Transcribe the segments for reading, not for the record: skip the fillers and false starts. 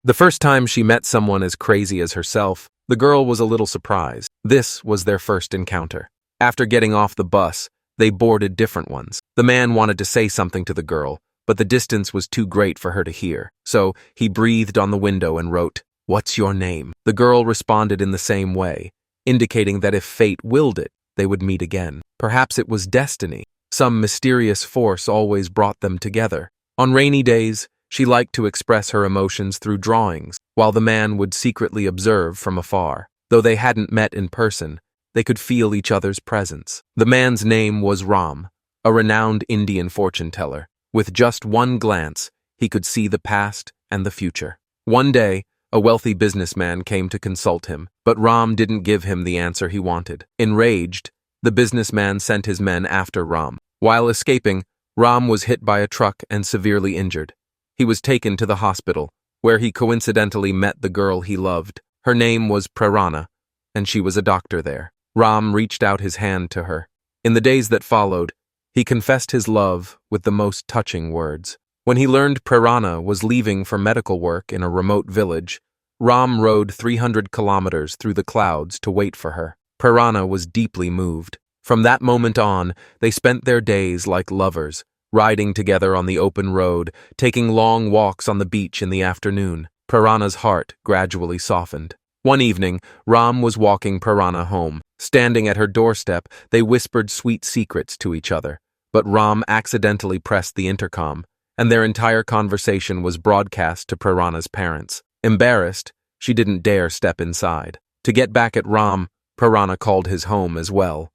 The first time she met someone as crazy as herself, the girl was a little surprised. This was their first encounter. After getting off the bus, they boarded different ones. The man wanted to say something to the girl, but the distance was too great for her to hear. So he breathed on the window and wrote, "What's your name?" The girl responded in the same way, indicating that if fate willed it, they would meet again. Perhaps it was destiny. Some mysterious force always brought them together. On rainy days, she liked to express her emotions through drawings, while the man would secretly observe from afar. Though they hadn't met in person, they could feel each other's presence. The man's name was Ram, a renowned Indian fortune-teller. With just one glance, he could see the past and the future. One day, a wealthy businessman came to consult him, but Ram didn't give him the answer he wanted. Enraged, the businessman sent his men after Ram. While escaping, Ram was hit by a truck and severely injured. He was taken to the hospital, where he coincidentally met the girl he loved. Her name was Prerana, and she was a doctor there. Ram reached out his hand to her. In the days that followed, he confessed his love with the most touching words. When he learned Prerana was leaving for medical work in a remote village, Ram rode 300 kilometers through the clouds to wait for her. Prerana was deeply moved. From that moment on, they spent their days like lovers, riding together on the open road, taking long walks on the beach in the afternoon. Prerana's heart gradually softened. One evening, Ram was walking Prerana home. Standing at her doorstep, they whispered sweet secrets to each other. But Ram accidentally pressed the intercom, and their entire conversation was broadcast to Prerana's parents. Embarrassed, she didn't dare step inside. To get back at Ram, Prerana called his home as well.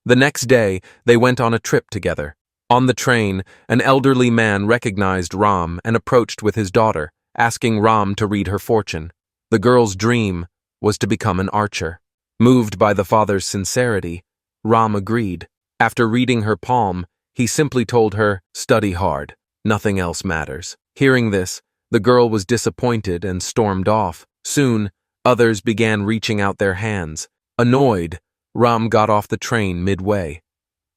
The next day, they went on a trip together. On the train, an elderly man recognized Ram and approached with his daughter, asking Ram to read her fortune. The girl's dream was to become an archer. Moved by the father's sincerity, Ram agreed. After reading her palm, he simply told her, "Study hard. Nothing else matters." Hearing this, the girl was disappointed and stormed off. Soon, others began reaching out their hands. Annoyed, Ram got off the train midway.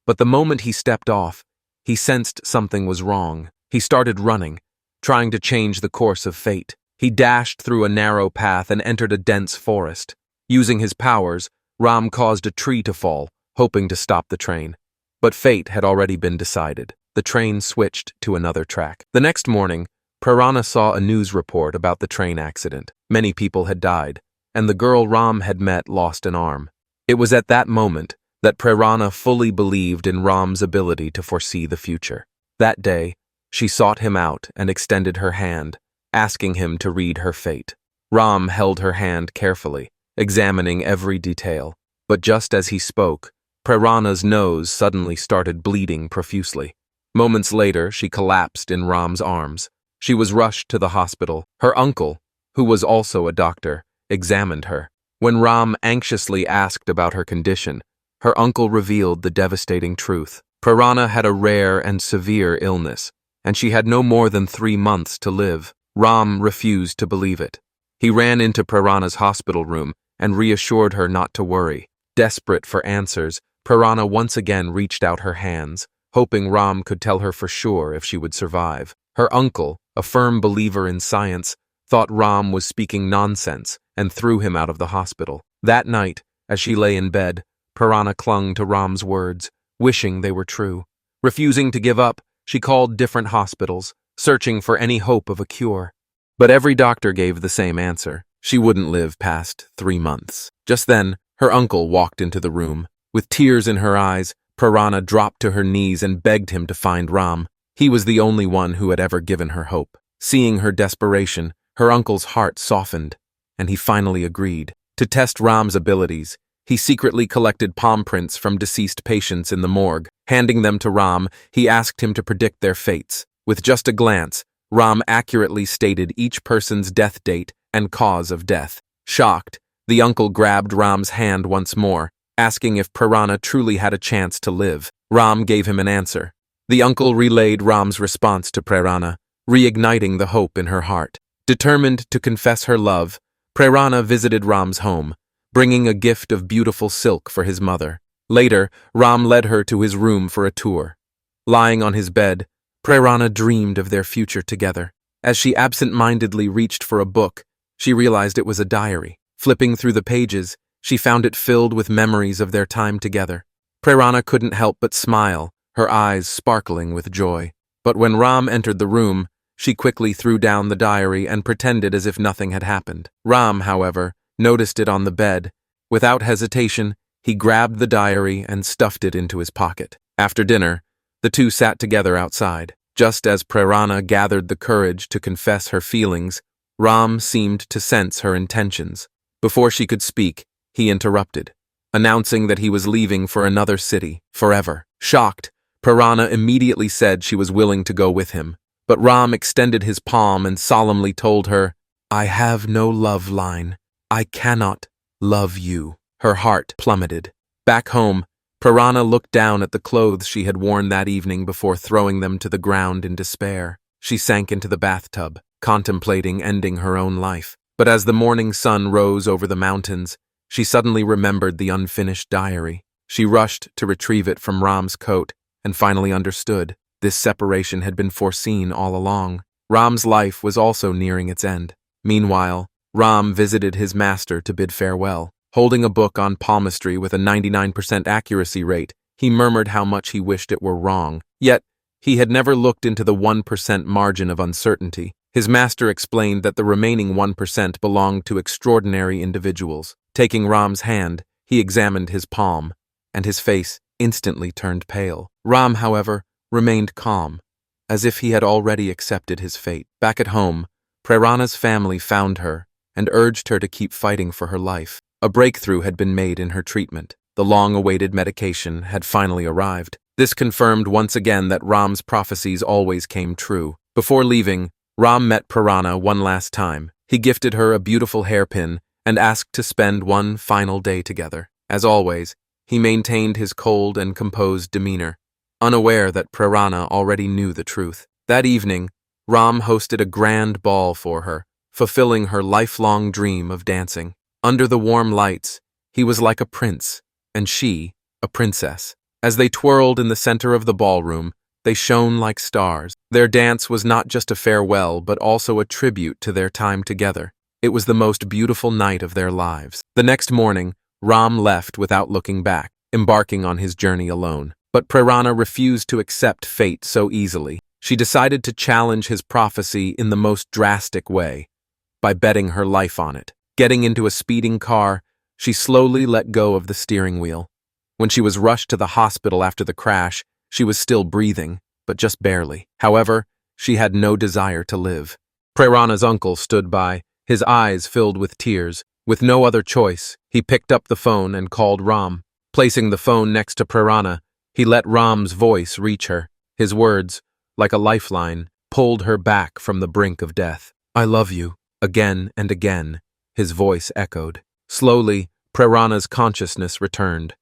But the moment he stepped off, he sensed something was wrong. He started running, trying to change the course of fate. He dashed through a narrow path and entered a dense forest. Using his powers, Ram caused a tree to fall, hoping to stop the train. But fate had already been decided. The train switched to another track. The next morning, Prerana saw a news report about the train accident. Many people had died, and the girl Ram had met lost an arm. It was at that moment that Prerana fully believed in Ram's ability to foresee the future. That day, she sought him out and extended her hand, asking him to read her fate. Ram held her hand carefully, examining every detail. But just as he spoke, Prerana's nose suddenly started bleeding profusely. Moments later, she collapsed in Ram's arms. She was rushed to the hospital. Her uncle, who was also a doctor, examined her. When Ram anxiously asked about her condition, her uncle revealed the devastating truth. Prerana had a rare and severe illness, and she had no more than 3 months to live. Ram refused to believe it. He ran into Prerana's hospital room and reassured her not to worry. Desperate for answers, Prerana once again reached out her hands, hoping Ram could tell her for sure if she would survive. Her uncle, a firm believer in science, thought Ram was speaking nonsense and threw him out of the hospital. That night, as she lay in bed, Prerana clung to Ram's words, wishing they were true. Refusing to give up, she called different hospitals, searching for any hope of a cure. But every doctor gave the same answer. She wouldn't live past 3 months. Just then, her uncle walked into the room. With tears in her eyes, Prerana dropped to her knees and begged him to find Ram. He was the only one who had ever given her hope. Seeing her desperation, her uncle's heart softened, and he finally agreed. To test Ram's abilities, he secretly collected palm prints from deceased patients in the morgue. Handing them to Ram, he asked him to predict their fates. With just a glance, Ram accurately stated each person's death date and cause of death. Shocked, the uncle grabbed Ram's hand once more, asking if Prerana truly had a chance to live. Ram gave him an answer. The uncle relayed Ram's response to Prerana, reigniting the hope in her heart. Determined to confess her love, Prerana visited Ram's home, bringing a gift of beautiful silk for his mother. Later, Ram led her to his room for a tour. Lying on his bed, Prerana dreamed of their future together. As she absent-mindedly reached for a book, she realized it was a diary. Flipping through the pages, she found it filled with memories of their time together. Prerana couldn't help but smile, her eyes sparkling with joy. But when Ram entered the room, she quickly threw down the diary and pretended as if nothing had happened. Ram, however, noticed it on the bed. Without hesitation, he grabbed the diary and stuffed it into his pocket. After dinner, the two sat together outside. Just as Prerana gathered the courage to confess her feelings, Ram seemed to sense her intentions. Before she could speak, he interrupted, announcing that he was leaving for another city, forever. Shocked, Prerana immediately said she was willing to go with him. But Ram extended his palm and solemnly told her, "I have no love line. I cannot love you." Her heart plummeted. Back home, Prerana looked down at the clothes she had worn that evening before throwing them to the ground in despair. She sank into the bathtub, contemplating ending her own life. But as the morning sun rose over the mountains, she suddenly remembered the unfinished diary. She rushed to retrieve it from Ram's coat and finally understood. This separation had been foreseen all along. Ram's life was also nearing its end. Meanwhile, Ram visited his master to bid farewell. Holding a book on palmistry with a 99% accuracy rate, he murmured how much he wished it were wrong. Yet, he had never looked into the 1% margin of uncertainty. His master explained that the remaining 1% belonged to extraordinary individuals. Taking Ram's hand, he examined his palm, and his face instantly turned pale. Ram, however, remained calm, as if he had already accepted his fate. Back at home, Prerana's family found her and urged her to keep fighting for her life. A breakthrough had been made in her treatment. The long-awaited medication had finally arrived. This confirmed once again that Ram's prophecies always came true. Before leaving, Ram met Prerana one last time. He gifted her a beautiful hairpin and asked to spend one final day together. As always, he maintained his cold and composed demeanor, unaware that Prerana already knew the truth. That evening, Ram hosted a grand ball for her, fulfilling her lifelong dream of dancing. Under the warm lights, he was like a prince, and she, a princess. As they twirled in the center of the ballroom, they shone like stars. Their dance was not just a farewell, but also a tribute to their time together. It was the most beautiful night of their lives. The next morning, Ram left without looking back, embarking on his journey alone. But Prerana refused to accept fate so easily. She decided to challenge his prophecy in the most drastic way, by betting her life on it. Getting into a speeding car, she slowly let go of the steering wheel. When she was rushed to the hospital after the crash, she was still breathing, but just barely. However, she had no desire to live. Prerana's uncle stood by, his eyes filled with tears. With no other choice, he picked up the phone and called Ram. Placing the phone next to Prerana, he let Ram's voice reach her. His words, like a lifeline, pulled her back from the brink of death. "I love you," again and again. His voice echoed. Slowly, Prerana's consciousness returned.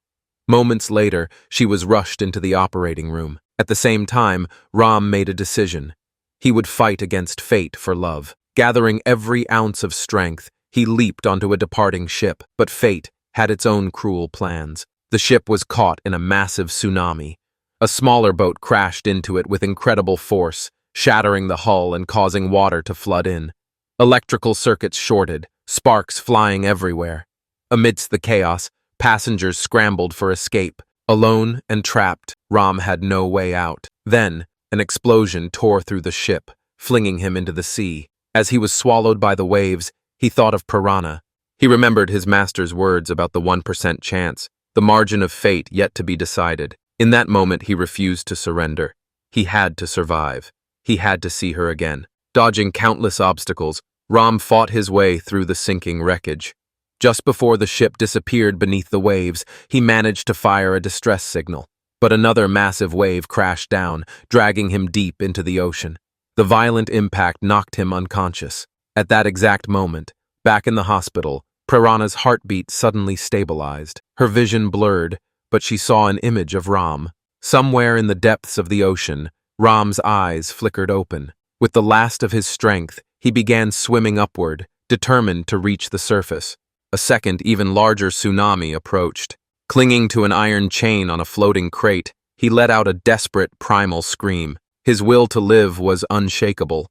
Moments later, she was rushed into the operating room. At the same time, Ram made a decision. He would fight against fate for love. Gathering every ounce of strength, he leaped onto a departing ship, but fate had its own cruel plans. The ship was caught in a massive tsunami. A smaller boat crashed into it with incredible force, shattering the hull and causing water to flood in. Electrical circuits shorted, sparks flying everywhere. Amidst the chaos, passengers scrambled for escape. Alone and trapped, Ram had no way out. Then, an explosion tore through the ship, flinging him into the sea. As he was swallowed by the waves, he thought of Prerana. He remembered his master's words about the 1% chance, the margin of fate yet to be decided. In that moment, he refused to surrender. He had to survive. He had to see her again. Dodging countless obstacles, Ram fought his way through the sinking wreckage. Just before the ship disappeared beneath the waves, he managed to fire a distress signal. But another massive wave crashed down, dragging him deep into the ocean. The violent impact knocked him unconscious. At that exact moment, back in the hospital, Prerana's heartbeat suddenly stabilized. Her vision blurred, but she saw an image of Ram. Somewhere in the depths of the ocean, Ram's eyes flickered open. With the last of his strength, he began swimming upward, determined to reach the surface. A second, even larger tsunami approached. Clinging to an iron chain on a floating crate, he let out a desperate, primal scream. His will to live was unshakable.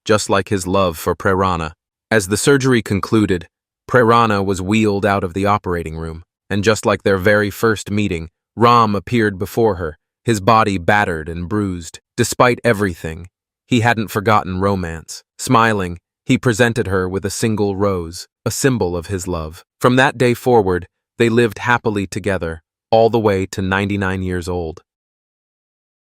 just like his love for Prerana. As the surgery concluded, Prerana was wheeled out of the operating room, and just like their very first meeting, Ram appeared before her, his body battered and bruised. Despite everything, he hadn't forgotten romance. Smiling, he presented her with a single rose, a symbol of his love. From that day forward, they lived happily together, all the way to 99 years old.